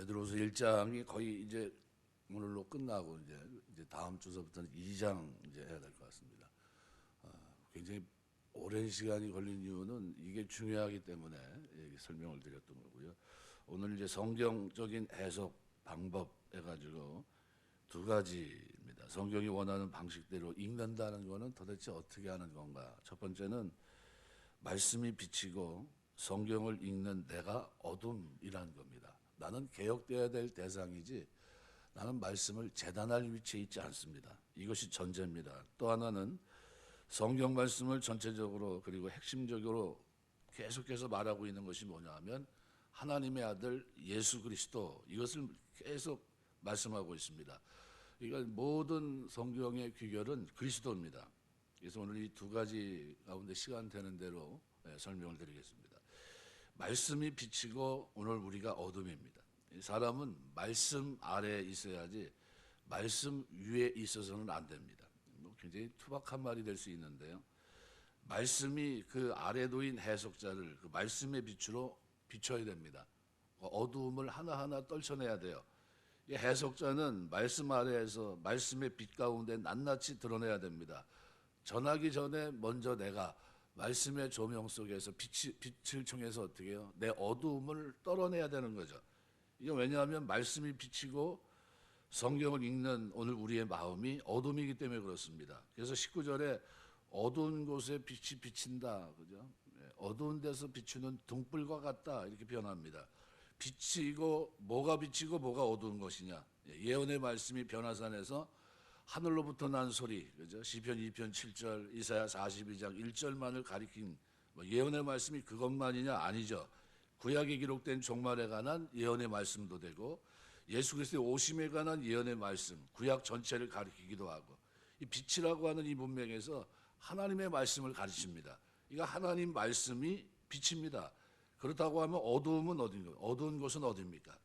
베드로서 1장이 거의 이제 오늘로 끝나고 이제 다음 주서부터는 2장 이제 해야 될 것 같습니다. 굉장히 오랜 시간이 걸린 이유는 이게 중요하기 때문에 설명을 드렸던 거고요. 오늘 이제 성경적인 해석 방법 해가지고 두 가지입니다. 성경이 원하는 방식대로 읽는다는 것은 도대체 어떻게 하는 건가? 첫 번째는 말씀이 비치고 성경을 읽는 내가 어둠이라는 겁니다. 나는 개혁되어야 될 대상이지 나는 말씀을 재단할 위치에 있지 않습니다. 이것이 전제입니다. 또 하나는 성경 말씀을 전체적으로 그리고 핵심적으로 계속해서 말하고 있는 것이 뭐냐 하면 하나님의 아들 예수 그리스도, 이것을 계속 말씀하고 있습니다. 그러니까 모든 성경의 귀결은 그리스도입니다. 그래서 오늘 이 두 가지 가운데 시간 되는 대로 설명을 드리겠습니다. 말씀이 비치고 오늘 우리가 어둠입니다. 사람은 말씀 아래에 있어야지 말씀 위에 있어서는 안 됩니다. 굉장히 투박한 말이 될 수 있는데요. 말씀이 그 아래 놓인 해석자를 그 말씀의 빛으로 비춰야 됩니다. 어두움을 하나하나 떨쳐내야 돼요. 이 해석자는 말씀 아래에서 말씀의 빛 가운데 낱낱이 드러내야 됩니다. 전하기 전에 먼저 내가 말씀의 조명 속에서 빛을 통해서 어떻게 해요? 내 어두움을 떨어내야 되는 거죠. 이게 왜냐하면 말씀이 비치고 성경을 읽는 오늘 우리의 마음이 어둠이기 때문에 그렇습니다. 그래서 19절에 어두운 곳에 빛이 비친다, 그죠? 어두운 데서 비추는 등불과 같다, 이렇게 표현합니다. 비치고 뭐가 비치고 뭐가 어두운 것이냐? 예언의 말씀이 변화산에서 하늘로부터 난 소리, 그죠? 시편 2편 7절, 이사야 42장 1절만을 가리킨 예언의 말씀이 그것만이냐? 아니죠. 구약에 기록된 종말에 관한 예언의 말씀도 되고 예수 그리스도의 오심에 관한 예언의 말씀, 구약 전체를 가리키기도 하고, 이 빛이라고 하는 이 문맥에서 하나님의 말씀을 가르칩니다. 이거 하나님 말씀이 빛입니다. 그렇다고 하면 어두움은 어딘가? 어두운 곳은 어디입니까?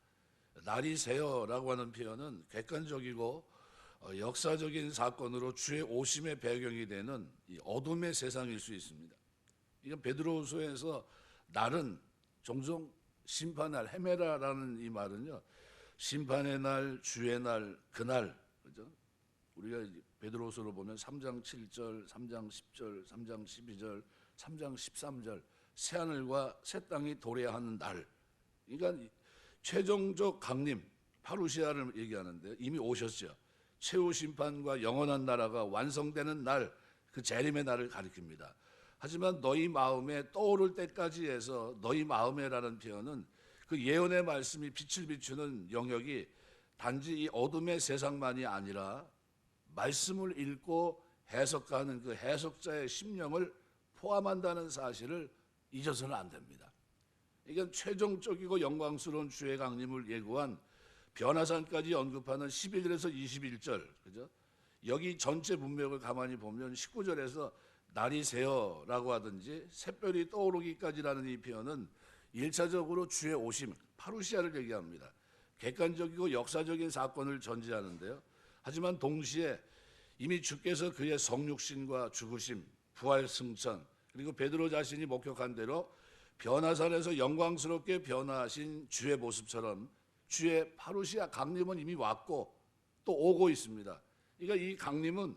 날이 새어라고 하는 표현은 객관적이고 역사적인 사건으로 주의 오심의 배경이 되는 이 어둠의 세상일 수 있습니다. 이건 베드로후서에서 날은 종종 심판날, 헤메라라는 이 말은요, 심판의 날, 주의 날, 그날, 그죠? 우리가 베드로후서로 보면 3장 7절, 3장 10절, 3장 12절, 3장 13절, 새 하늘과 새 땅이 도래하는 날. 그러니까 최종적 강림, 파루시아를 얘기하는데 이미 오셨죠. 최후 심판과 영원한 나라가 완성되는 날, 그 재림의 날을 가리킵니다. 하지만 너희 마음에 떠오를 때까지 해서 너희 마음에라는 표현은 그 예언의 말씀이 빛을 비추는 영역이 단지 이 어둠의 세상만이 아니라 말씀을 읽고 해석하는 그 해석자의 심령을 포함한다는 사실을 잊어서는 안 됩니다. 이건 최종적이고 영광스러운 주의 강림을 예고한 변화산까지 언급하는 11절에서 21절, 그죠? 여기 전체 문맥을 가만히 보면 19절에서 날이 새어라고 하든지 샛별이 떠오르기까지라는 이 표현은 1차적으로 주의 오심, 파루시아를 얘기합니다. 객관적이고 역사적인 사건을 전제하는데요. 하지만 동시에 이미 주께서 그의 성육신과 죽으심, 부활 승천, 그리고 베드로 자신이 목격한 대로 변화산에서 영광스럽게 변화하신 주의 모습처럼 주의 파루시아 강림은 이미 왔고 또 오고 있습니다. 그러니까 이 강림은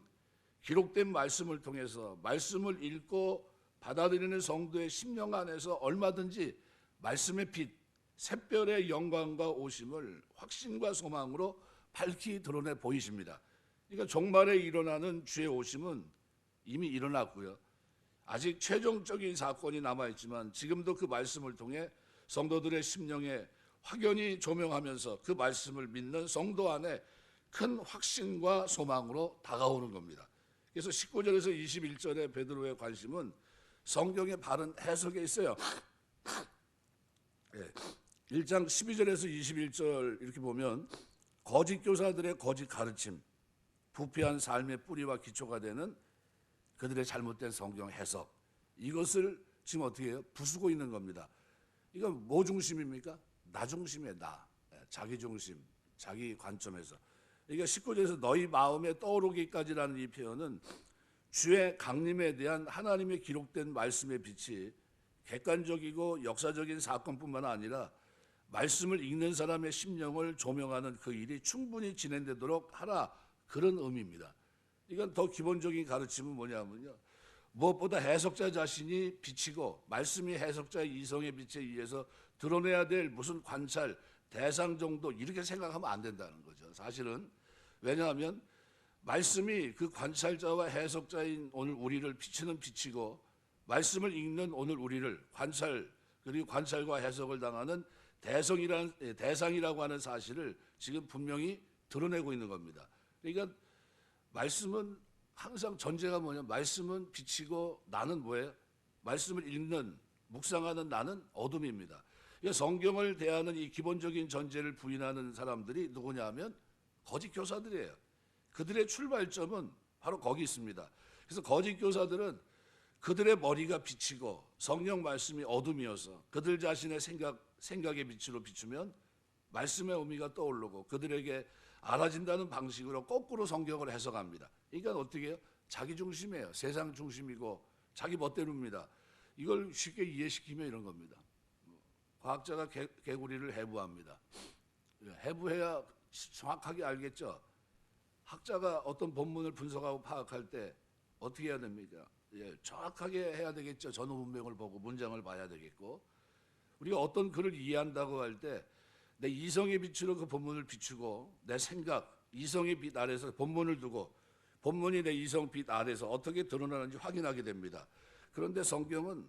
기록된 말씀을 통해서 말씀을 읽고 받아들이는 성도의 심령 안에서 얼마든지 말씀의 빛, 샛별의 영광과 오심을 확신과 소망으로 밝히 드러내 보이십니다. 그러니까 종말에 일어나는 주의 오심은 이미 일어났고요. 아직 최종적인 사건이 남아있지만 지금도 그 말씀을 통해 성도들의 심령에 확연히 조명하면서 그 말씀을 믿는 성도 안에 큰 확신과 소망으로 다가오는 겁니다. 그래서 19절에서 21절의 베드로의 관심은 성경의 바른 해석에 있어요. 1장 12절에서 21절 이렇게 보면 거짓 교사들의 거짓 가르침, 부패한 삶의 뿌리와 기초가 되는 그들의 잘못된 성경 해석, 이것을 지금 어떻게 해요? 부수고 있는 겁니다. 이건 뭐 중심입니까? 나 중심의 나, 자기 중심, 자기 관점에서. 그러니까 19절에서 너희 마음에 떠오르기까지라는 이 표현은 주의 강림에 대한 하나님의 기록된 말씀의 빛이 객관적이고 역사적인 사건뿐만 아니라 말씀을 읽는 사람의 심령을 조명하는 그 일이 충분히 진행되도록 하라, 그런 의미입니다. 이건 더 기본적인 가르침은 뭐냐면요, 무엇보다 해석자 자신이 비치고 말씀이 해석자의 이성의 빛에 의해서 드러내야 될 무슨 관찰, 대상 정도 이렇게 생각하면 안 된다는 거죠. 사실은 왜냐하면 말씀이 그 관찰자와 해석자인 오늘 우리를 비치는 빛이고, 말씀을 읽는 오늘 우리를 관찰, 그리고 관찰과 해석을 당하는 대상이라고 하는 사실을 지금 분명히 드러내고 있는 겁니다. 그러니까 말씀은 항상 전제가 뭐냐, 말씀은 빛이고 나는 뭐예요? 말씀을 읽는, 묵상하는 나는 어둠입니다. 그러니까 성경을 대하는 이 기본적인 전제를 부인하는 사람들이 누구냐 하면 거짓 교사들이에요. 그들의 출발점은 바로 거기 있습니다. 그래서 거짓 교사들은 그들의 머리가 빛이고 성경 말씀이 어둠이어서 그들 자신의 생각의 빛으로 비추면 말씀의 의미가 떠오르고 그들에게 알아진다는 방식으로 거꾸로 성경을 해석합니다. 그러니까 어떻게 해요? 자기 중심이에요. 세상 중심이고 자기 멋대로입니다. 이걸 쉽게 이해시키면 이런 겁니다. 과학자가 개구리를 해부합니다. 해부해야 정확하게 알겠죠. 학자가 어떤 본문을 분석하고 파악할 때 어떻게 해야 됩니까? 정확하게 해야 되겠죠. 전후 문맥을 보고 문장을 봐야 되겠고, 우리가 어떤 글을 이해한다고 할 때 내 이성의 빛으로 그 본문을 비추고 내 생각, 이성의 빛 아래서 본문을 두고 본문이 내 이성 빛 아래서 어떻게 드러나는지 확인하게 됩니다. 그런데 성경은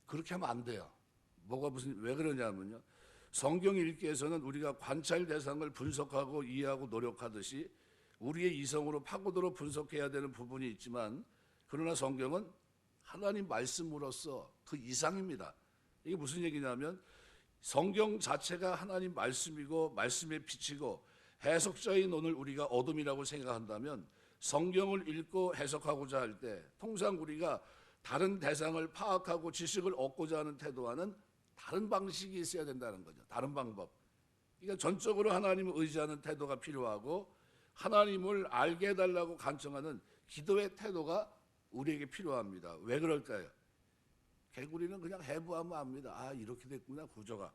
그렇게 하면 안 돼요. 왜 그러냐면요, 성경 읽기 위해서는 우리가 관찰 대상을 분석하고 이해하고 노력하듯이 우리의 이성으로 파고들어 분석해야 되는 부분이 있지만, 그러나 성경은 하나님 말씀으로서 그 이상입니다. 이게 무슨 얘기냐면 성경 자체가 하나님 말씀이고 말씀의 빛이고 해석자인 오늘 우리가 어둠이라고 생각한다면 성경을 읽고 해석하고자 할 때 통상 우리가 다른 대상을 파악하고 지식을 얻고자 하는 태도와는 다른 방식이 있어야 된다는 거죠. 다른 방법. 그러니까 전적으로 하나님을 의지하는 태도가 필요하고 하나님을 알게 해달라고 간청하는 기도의 태도가 우리에게 필요합니다. 왜 그럴까요? 개구리는 그냥 해부하면 압니다. 아, 이렇게 됐구나, 구조가.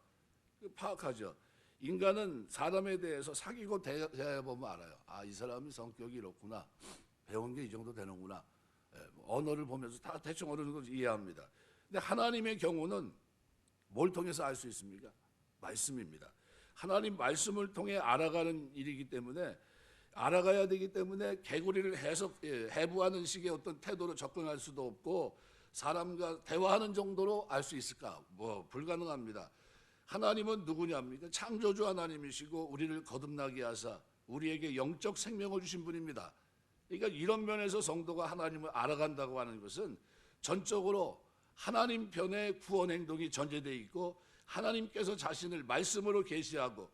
파악하죠. 인간은 사람에 대해서 사귀고 대해보면 알아요. 아, 이 사람이 성격이 이렇구나. 배운 게 이 정도 되는구나. 언어를 보면서 다 대충 어느 정도 이해합니다. 근데 하나님의 경우는 뭘 통해서 알 수 있습니까? 말씀입니다. 하나님 말씀을 통해 알아가는 일이기 때문에, 알아가야 되기 때문에 개구리를 해부하는 식의 어떤 태도로 접근할 수도 없고 사람과 대화하는 정도로 알 수 있을까? 불가능합니다. 하나님은 누구냐입니까? 창조주 하나님이시고 우리를 거듭나게 하사 우리에게 영적 생명을 주신 분입니다. 그러니까 이런 면에서 성도가 하나님을 알아간다고 하는 것은 전적으로 하나님 편의 구원 행동이 전제되어 있고 하나님께서 자신을 말씀으로 계시하고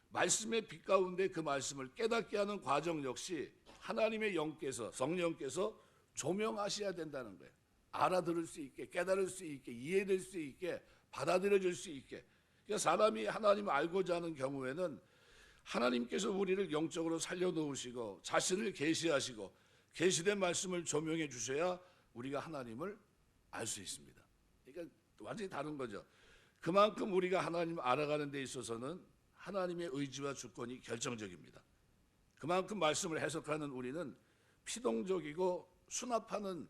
말씀의 빛 가운데 그 말씀을 깨닫게 하는 과정 역시 하나님의 영께서, 성령께서 조명하셔야 된다는 거예요. 알아들을 수 있게, 깨달을 수 있게, 이해될 수 있게, 받아들여질 수 있게. 그러니까 사람이 하나님을 알고자 하는 경우에는 하나님께서 우리를 영적으로 살려놓으시고 자신을 계시하시고 계시된 말씀을 조명해 주셔야 우리가 하나님을 알 수 있습니다. 그러니까 완전히 다른 거죠. 그만큼 우리가 하나님을 알아가는 데 있어서는 하나님의 의지와 주권이 결정적입니다. 그만큼 말씀을 해석하는 우리는 피동적이고 수납하는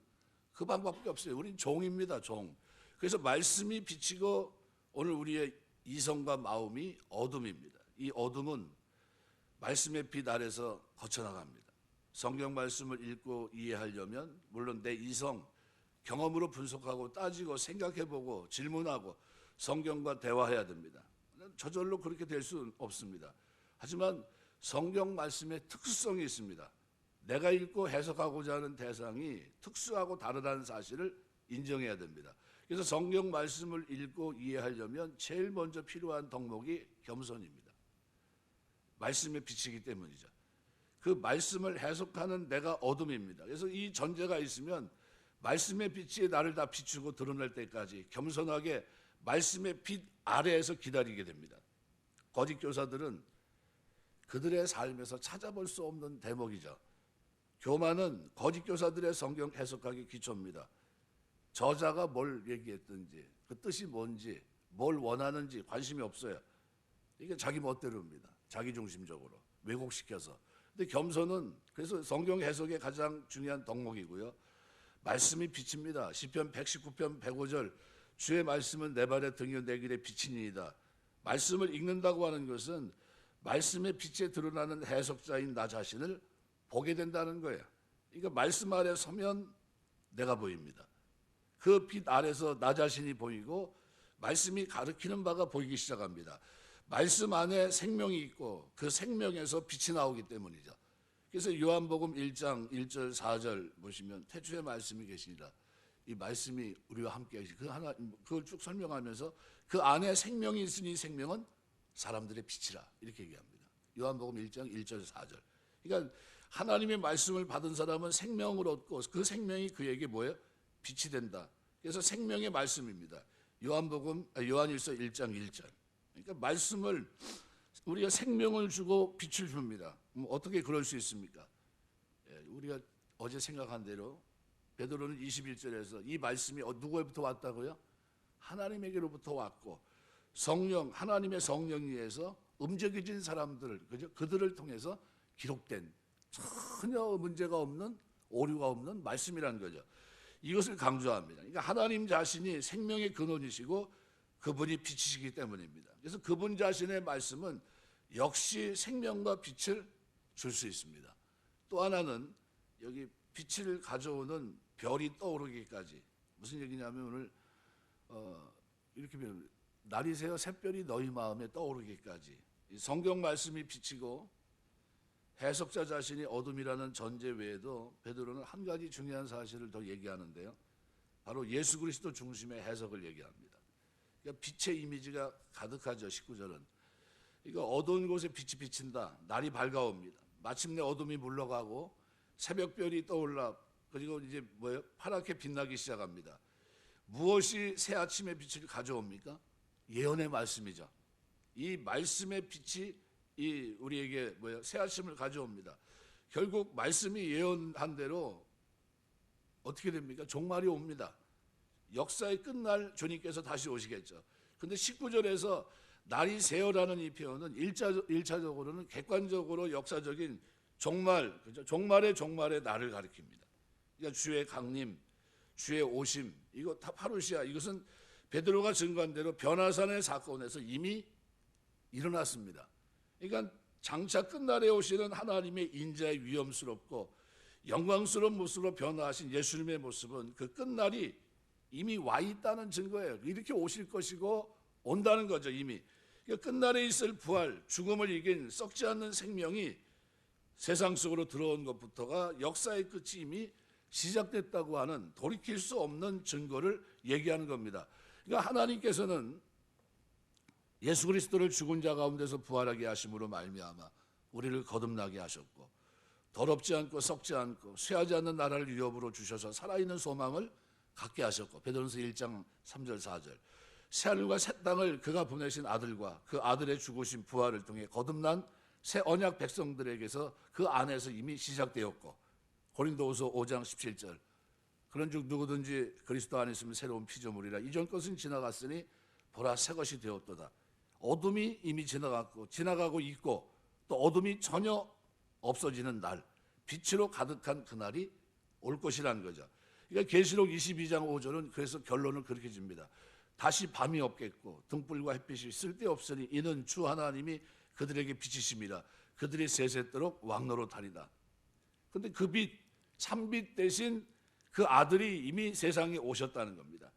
그 방법밖에 없어요. 우린 종입니다, 종. 그래서 말씀이 비치고 오늘 우리의 이성과 마음이 어둠입니다. 이 어둠은 말씀의 빛 아래서 거쳐나갑니다. 성경 말씀을 읽고 이해하려면 물론 내 이성, 경험으로 분석하고 따지고 생각해보고 질문하고 성경과 대화해야 됩니다. 저절로 그렇게 될 수는 없습니다. 하지만 성경 말씀의 특수성이 있습니다. 내가 읽고 해석하고자 하는 대상이 특수하고 다르다는 사실을 인정해야 됩니다. 그래서 성경 말씀을 읽고 이해하려면 제일 먼저 필요한 덕목이 겸손입니다. 말씀에 비치기 때문이죠. 그 말씀을 해석하는 내가 어둠입니다. 그래서 이 전제가 있으면 말씀의 빛이 나를 다 비추고 드러낼 때까지 겸손하게 말씀의 빛 아래에서 기다리게 됩니다. 거짓 교사들은 그들의 삶에서 찾아볼 수 없는 대목이죠. 교만은 거짓 교사들의 성경 해석하기 기초입니다. 저자가 뭘 얘기했든지 그 뜻이 뭔지 뭘 원하는지 관심이 없어요. 이게 자기 멋대로입니다. 자기 중심적으로 왜곡시켜서. 근데 겸손은 그래서 성경 해석의 가장 중요한 덕목이고요. 말씀이 빛입니다. 시편 119편 105절 주의 말씀은 내 발의 등이요 내 길의 빛이니이다. 말씀을 읽는다고 하는 것은 말씀의 빛에 드러나는 해석자인 나 자신을 보게 된다는 거예요. 그러니까 말씀 아래 서면 내가 보입니다. 그 빛 아래서 나 자신이 보이고 말씀이 가르치는 바가 보이기 시작합니다. 말씀 안에 생명이 있고 그 생명에서 빛이 나오기 때문이죠. 그래서 요한복음 1장 1절 4절 보시면 태초에 말씀이 계시니라. 이 말씀이 우리와 함께 계시. 그걸 쭉 설명하면서 그 안에 생명이 있으니 생명은 사람들의 빛이라 이렇게 얘기합니다. 요한복음 1장 1절 4절. 그러니까 하나님의 말씀을 받은 사람은 생명을 얻고 그 생명이 그에게 뭐예요? 빛이 된다. 그래서 생명의 말씀입니다. 요한일서 1장 1절. 그러니까 말씀을 우리가 생명을 주고 빛을 줍니다. 어떻게 그럴 수 있습니까? 우리가 어제 생각한 대로 베드로는 21절에서 이 말씀이 누구로부터 왔다고요? 하나님에게로부터 왔고 성령 하나님의 성령에서 움직여진 사람들 그들을 통해서 기록된 전혀 문제가 없는 오류가 없는 말씀이라는 거죠. 이것을 강조합니다. 그러니까 하나님 자신이 생명의 근원이시고 그분이 빛이시기 때문입니다. 그래서 그분 자신의 말씀은 역시 생명과 빛을 줄 수 있습니다. 또 하나는 여기 빛을 가져오는 별이 떠오르기까지 무슨 얘기냐면 오늘 이렇게 배웁니다. 날이 새어 샛별이 너희 마음에 떠오르기까지 성경 말씀이 빛이고 해석자 자신이 어둠이라는 전제 외에도 베드로는 한 가지 중요한 사실을 더 얘기하는데요. 바로 예수 그리스도 중심의 해석을 얘기합니다. 그러니까 빛의 이미지가 가득하죠. 19절은. 이거 어두운 곳에 빛이 비친다. 날이 밝아옵니다. 마침내 어둠이 물러가고 새벽별이 떠올라 그리고 이제 뭐예요? 파랗게 빛나기 시작합니다. 무엇이 새 아침의 빛을 가져옵니까? 예언의 말씀이죠. 이 말씀의 빛이 이 우리에게 뭐예요? 새 아침을 가져옵니다. 결국 말씀이 예언한 대로 어떻게 됩니까? 종말이 옵니다. 역사의 끝날 주님께서 다시 오시겠죠. 근데 19절에서 날이 새어라는 이 표현은 1차적으로는 객관적으로 역사적인 종말, 그죠? 종말의 날을 가리킵니다. 그러니까 주의 강림, 주의 오심, 이거 다 파루시아, 이것은 베드로가 증거한 대로 변화산의 사건에서 이미 일어났습니다. 그러니까 장차 끝날에 오시는 하나님의 인자의 위엄스럽고 영광스러운 모습으로 변화하신 예수님의 모습은 그 끝날이 이미 와 있다는 증거예요. 이렇게 오실 것이고 온다는 거죠. 이미. 그러니까 끝날에 있을 부활, 죽음을 이긴 썩지 않는 생명이 세상 속으로 들어온 것부터가 역사의 끝이 이미 시작됐다고 하는 돌이킬 수 없는 증거를 얘기하는 겁니다. 그러니까 하나님께서는 예수 그리스도를 죽은 자 가운데서 부활하게 하심으로 말미암아 우리를 거듭나게 하셨고 더럽지 않고 썩지 않고 쇠하지 않는 나라를 유업으로 주셔서 살아있는 소망을 갖게 하셨고 베드로전서 1장 3절 4절 새하늘과 새 땅을 그가 보내신 아들과 그 아들의 죽으신 부활을 통해 거듭난 새 언약 백성들에게서 그 안에서 이미 시작되었고 고린도후서 5장 17절 그런즉 누구든지 그리스도 안에 있으면 새로운 피조물이라 이전 것은 지나갔으니 보라 새 것이 되었도다. 어둠이 이미 지나가고 있고 또 어둠이 전혀 없어지는 날 빛으로 가득한 그날이 올 것이라는 거죠. 그러니까 계시록 22장 5절은 그래서 결론을 그렇게 줍니다. 다시 밤이 없겠고 등불과 햇빛이 쓸데없으니 이는 주 하나님이 그들에게 빛이심이라 그들이 세세토록 왕노릇하리라. 그런데 그 빛, 참빛 대신 그 아들이 이미 세상에 오셨다는 겁니다.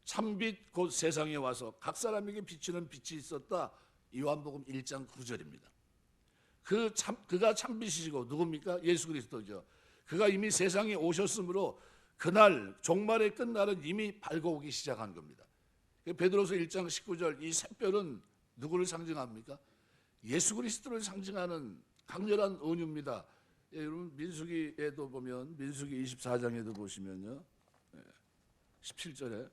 참빛 곧 세상에 와서 각 사람에게 비추는 빛이 있었다. 요한복음 1장 9절입니다. 그가 참빛이시고 누굽니까? 예수 그리스도죠. 그가 이미 세상에 오셨으므로 그날 종말의 끝날은 이미 밝아오기 시작한 겁니다. 베드로서 1장 19절 이 샛별은 누구를 상징합니까? 예수 그리스도를 상징하는 강렬한 은유입니다. 여러분 민수기에도 보면 민수기 24장에도 보시면요. 17절에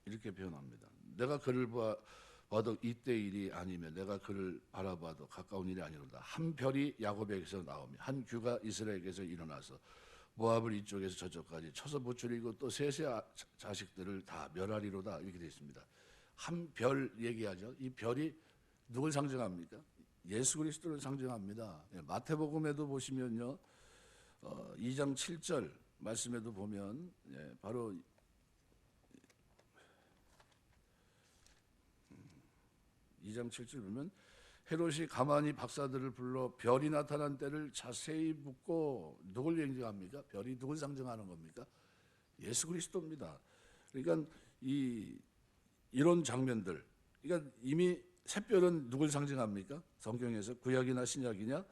이렇게 표현합니다. 내가 그를 봐도 이때 일이 아니면 내가 그를 바라봐도 가까운 일이 아니로다. 한 별이 야곱에게서 나오며 한 규가 이스라엘에게서 일어나서 모압을 이쪽에서 저쪽까지 쳐서 부추리고 또 셋의 자식들을 다 멸하리로다. 이렇게 되어 있습니다. 한 별 얘기하죠. 이 별이 누굴 상징합니까? 예수 그리스도를 상징합니다. 마태복음에도 보시면요, 2장 7절 말씀에도 보면 바로 2장 7절 보면 헤롯이 가만히 박사들을 불러 별이 나타난 때를 자세히 묻고 누굴 상징합니까? 별이 누굴 상징하는 겁니까? 예수 그리스도입니다. 그러니까 이런 장면들, 그러니까 이미 샛별은 누굴 상징합니까? 성경에서 구약이나 신약이냐?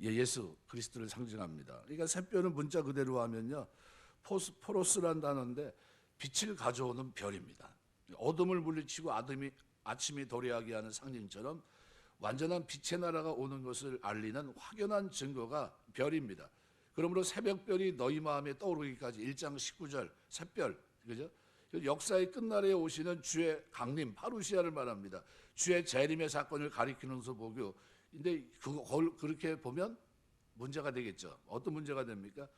예수 그리스도를 상징합니다. 그러니까 샛별은 문자 그대로 하면요, 포로스란 단어인데 빛을 가져오는 별입니다. 어둠을 물리치고 아침이 도래하게 하는 상징처럼 완전한 빛의 나라가 오는 것을 알리는 확연한 증거가 별입니다. 그러므로 새벽별이 너희 마음에 떠오르기까지 1장 19절 샛별, 그죠? 역사의 끝날에 오시는 주의 강림 파루시아를 말합니다. 주의 재림의 사건을 가리키는 소보교. 근데 그걸 그렇게 보면 문제가 되겠죠. 어떤 문제가 됩니까?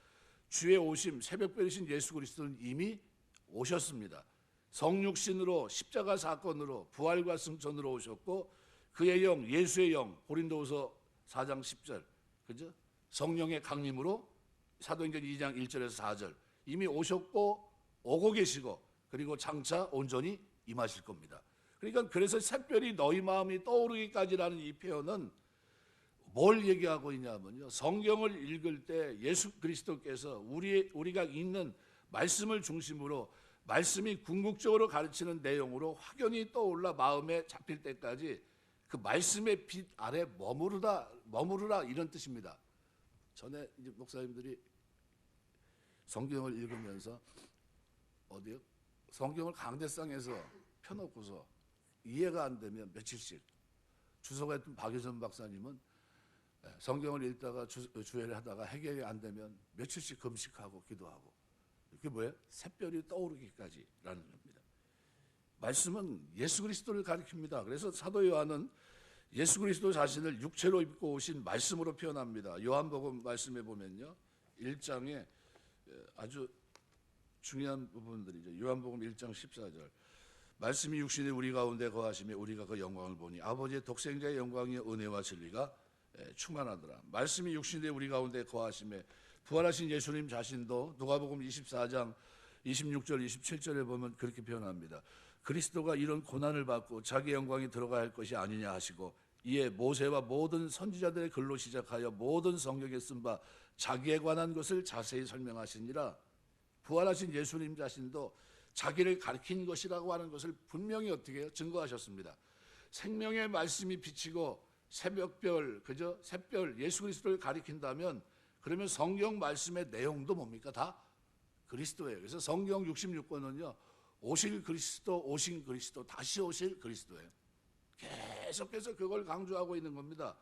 주의 오심, 새벽별이신 예수 그리스도는 이미 오셨습니다. 성육신으로 십자가 사건으로 부활과 승천으로 오셨고 그의 영, 예수의 영, 고린도후서 4장 10절, 그죠? 성령의 강림으로 사도행전 2장 1절에서 4절 이미 오셨고 오고 계시고 그리고 장차 온전히 임하실 겁니다. 그러니까 그래서 샛별이 너희 마음이 떠오르기까지라는 이 표현은 뭘 얘기하고 있냐면요, 성경을 읽을 때 예수 그리스도께서 우리가 읽는 말씀을 중심으로 말씀이 궁극적으로 가르치는 내용으로 확연히 떠올라 마음에 잡힐 때까지 그 말씀의 빛 아래 머무르라 이런 뜻입니다. 전에 이제 목사님들이 성경을 읽으면서 어디요? 성경을 강대상에서 펴놓고서 이해가 안 되면 며칠씩 주소가 했던 박유선 박사님은 성경을 읽다가 주회를 하다가 해결이 안 되면 며칠씩 금식하고 기도하고, 그게 뭐예요? 샛별이 떠오르기까지라는 겁니다. 말씀은 예수 그리스도를 가리킵니다. 그래서 사도 요한은 예수 그리스도 자신을 육체로 입고 오신 말씀으로 표현합니다. 요한복음 말씀에 보면요, 1장에 아주 중요한 부분들이죠. 요한복음 1장 14절 말씀이 육신이 우리 가운데 거하시며 우리가 그 영광을 보니 아버지의 독생자의 영광이 은혜와 진리가 충만하더라. 말씀이 육신이 우리 가운데 거하시며 부활하신 예수님 자신도 누가복음 24장 26절 27절에 보면 그렇게 표현합니다. 그리스도가 이런 고난을 받고 자기 영광이 들어가야 할 것이 아니냐 하시고 이에 모세와 모든 선지자들의 글로 시작하여 모든 성경에 쓴 바 자기에 관한 것을 자세히 설명하시니라. 부활하신 예수님 자신도 자기를 가리킨 것이라고 하는 것을 분명히 어떻게 해요? 증거하셨습니다. 생명의 말씀이 비치고 새벽별, 그죠? 샛별 예수 그리스도를 가리킨다면 그러면 성경 말씀의 내용도 뭡니까? 다 그리스도예요. 그래서 성경 66권은요, 오실 그리스도, 오신 그리스도, 다시 오실 그리스도예요. 계속해서 그걸 강조하고 있는 겁니다.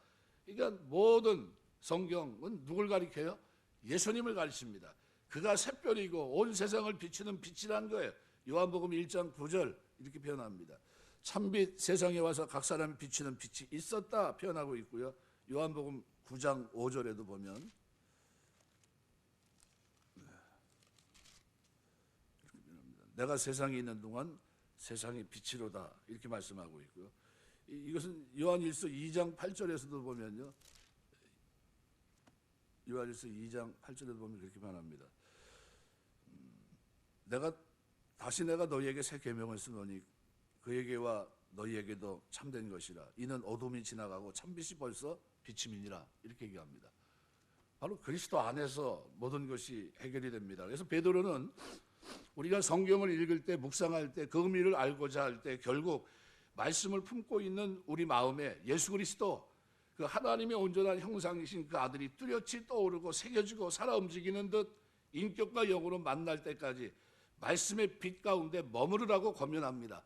그러니까 모든 성경은 누굴 가리켜요? 예수님을 가르칩니다. 그가 샛별이고 온 세상을 비추는 빛이라는 거예요. 요한복음 1장 9절 이렇게 표현합니다. 참빛 세상에 와서 각 사람이 비추는 빛이 있었다 표현하고 있고요. 요한복음 9장 5절에도 보면 내가 세상에 있는 동안 세상의 빛이로다 이렇게 말씀하고 있고요. 이것은 요한일서 2장 8절에서도 보면요, 요한일서 2장 8절에도 보면 그렇게 말합니다. 내가 너희에게 새 계명을 쓰노니 그에게와 너희에게도 참된 것이라. 이는 어둠이 지나가고 참빛이 벌써 비침이니라 이렇게 얘기합니다. 바로 그리스도 안에서 모든 것이 해결이 됩니다. 그래서 베드로는 우리가 성경을 읽을 때, 묵상할 때, 그 의미를 알고자 할 때 결국 말씀을 품고 있는 우리 마음에 예수 그리스도, 그 하나님의 온전한 형상이신 그 아들이 뚜렷이 떠오르고 새겨지고 살아 움직이는 듯 인격과 영으로 만날 때까지 말씀의 빛 가운데 머무르라고 권면합니다.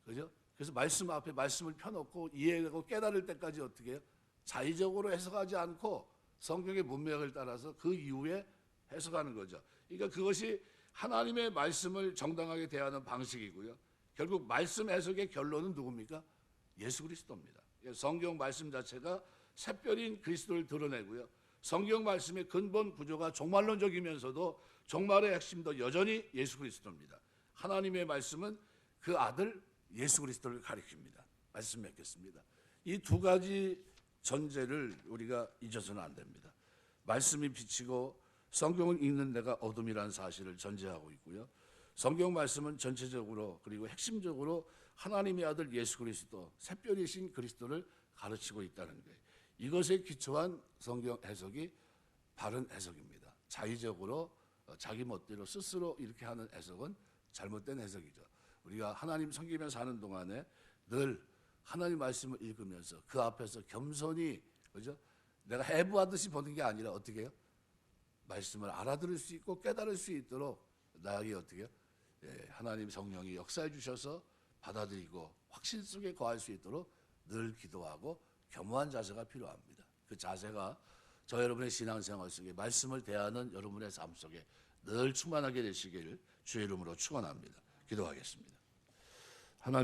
그죠? 그래서 말씀 앞에 말씀을 펴놓고 이해하고 깨달을 때까지 어떻게 해요? 자의적으로 해석하지 않고 성경의 문맥을 따라서 그 이후에 해석하는 거죠. 그러니까 그것이 하나님의 말씀을 정당하게 대하는 방식이고요. 결국 말씀 해석의 결론은 누굽니까? 예수 그리스도입니다. 성경 말씀 자체가 샛별인 그리스도를 드러내고요. 성경 말씀의 근본 구조가 종말론적이면서도 종말의 핵심도 여전히 예수 그리스도입니다. 하나님의 말씀은 그 아들 예수 그리스도를 가리킵니다. 말씀 맺겠습니다. 이 두 가지 전제를 우리가 잊어서는 안 됩니다. 말씀이 빛이고 성경을 읽는 데가 어둠이라는 사실을 전제하고 있고요. 성경 말씀은 전체적으로 그리고 핵심적으로 하나님의 아들 예수 그리스도, 샛별이신 그리스도를 가르치고 있다는 거예요. 이것에 기초한 성경 해석이 바른 해석입니다. 자의적으로 자기 멋대로 스스로 이렇게 하는 해석은 잘못된 해석이죠. 우리가 하나님 섬기며 사는 동안에 늘 하나님 말씀을 읽으면서 그 앞에서 겸손히, 그죠? 내가 해부하듯이 보는 게 아니라 어떻게 해요? 말씀을 알아들을 수 있고 깨달을 수 있도록 나에게 어떻게 해요? 하나님 성령이 역사해 주셔서 받아들이고 확신 속에 거할 수 있도록 늘 기도하고 겸허한 자세가 필요합니다. 그 자세가 저 여러분의 신앙생활 속에 말씀을 대하는 여러분의 삶 속에 늘 충만하게 되시기를 주의 이름으로 축원합니다. 기도하겠습니다. 하나님